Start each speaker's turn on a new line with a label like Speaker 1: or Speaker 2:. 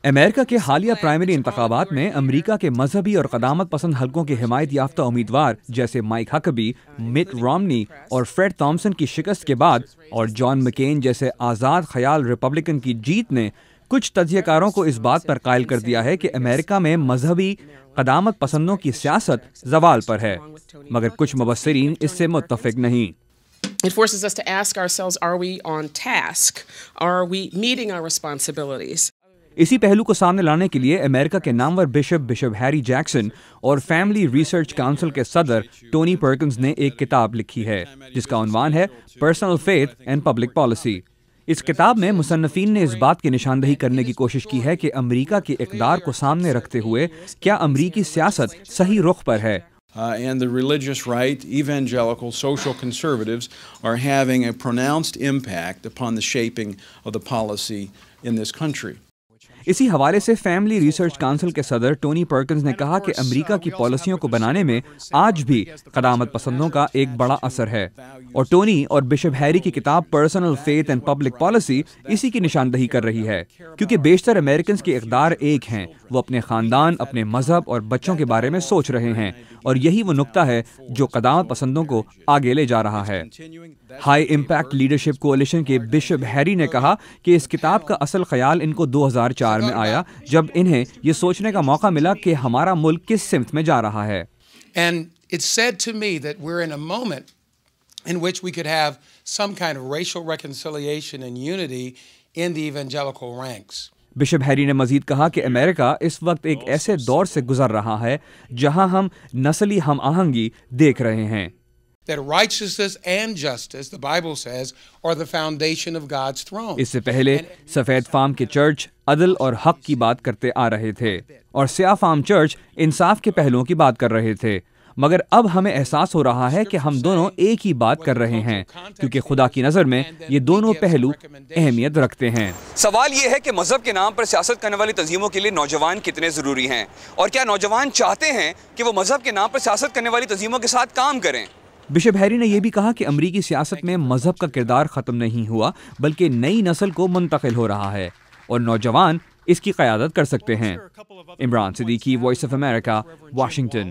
Speaker 1: امریکہ کے حالیہ پرائمری انتخابات میں امریکہ کے مذہبی اور قدامت پسند حلقوں کے حمایت یافتہ امیدوار جیسے مائک ہکبی، مٹ رومنی اور فریڈ تھامسن کی شکست کے بعد اور جان مکین جیسے آزاد خیال ریپبلکن کی جیت نے کچھ تجزیہ کاروں کو اس بات پر قائل کر دیا ہے کہ امریکہ میں مذہبی قدامت پسندوں کی سیاست زوال پر ہے، مگر کچھ مبصرین اس سے متفق نہیں۔
Speaker 2: It forces us to ask ourselves, are we on task? Are we meeting our responsibilities?
Speaker 1: اسی پہلو کو سامنے لانے کے لیے امریکہ کے نامور بشپ ہیری جیکسن اور فیملی ریسرچ کونسل کے صدر ٹونی پرکنز نے ایک کتاب لکھی ہے جس کا عنوان ہے personal faith and public policy. اس کتاب میں مصنفین نے اس بات کی نشاندہی کرنے کی کوشش کی ہے کہ امریکہ کی اقدار کو سامنے رکھتے ہوئے کیا امریکی سیاست صحیح رخ پر ہے۔
Speaker 3: And the religious right, evangelical, social conservatives are having a pronounced impact upon the shaping of the policy in this country.
Speaker 1: اسی حوالے سے فیملی ریسرچ کونسل کے صدر ٹونی پرکنز نے کہا کہ امریکہ کی پالیسیوں کو بنانے میں آج بھی قدامت پسندوں کا ایک بڑا اثر ہے، اور ٹونی اور بشپ ہیری کی کتاب personal faith and public policy اسی کی نشاندہی کر رہی ہے، کیونکہ بیشتر امریکنز کی اقدار ایک ہیں، وہ اپنے خاندان، اپنے مذہب اور بچوں کے بارے میں سوچ رہے ہیں، اور یہی وہ نقطہ ہے جو قدامت پسندوں کو آگے لے جا رہا ہے۔ ہائی امپیکٹ لیڈرشپ کولیشن کے بشپ ہیری نے کہا کہ اس کتاب کا اصل خیال ان کو 2004 میں آیا جب انہیں یہ سوچنے کا موقع ملا کہ ہمارا ملک کس سمت میں جا رہا ہے۔
Speaker 4: And it said to me that we're in a moment in which we could have some kind of racial reconciliation and unity in the evangelical ranks.
Speaker 1: Bishop Harry نے مزید کہا کہ امریکہ اس وقت ایک ایسے دور سے گزر رہا ہے جہاں ہم نسلی ہم آہنگی دیکھ رہے ہیں۔
Speaker 4: That righteousness and justice, the Bible says, are the foundation of God's throne.
Speaker 1: اس سے پہلے سفید فام کے چرچ عدل اور حق کی بات کرتے آ رہے تھے اور سیاہ فام چرچ انصاف کے پہلوؤں کی بات کر رہے تھے، مگر اب ہمیں احساس ہو رہا ہے کہ ہم دونوں ایک ہی بات کر رہے ہیں کیونکہ خدا کی نظر میں یہ دونوں پہلو اہمیت رکھتے ہیں۔
Speaker 5: سوال یہ ہے کہ مذہب کے نام پر سیاست کرنے والی تنظیموں کے لیے نوجوان کتنے ضروری ہیں، اور کیا نوجوان چاہتے ہیں کہ وہ مذہب کے نام پر سیاست کرنے والی تنظیموں کے ساتھ کام کریں؟
Speaker 1: بشپ ہیری نے یہ بھی کہا کہ امریکی سیاست میں مذہب کا کردار ختم نہیں ہوا بلکہ نئی نسل کو منتقل ہو رہا ہے اور نوجوان اس کی قیادت کر سکتے ہیں۔ Imran Siddiqui, voice of America, Washington.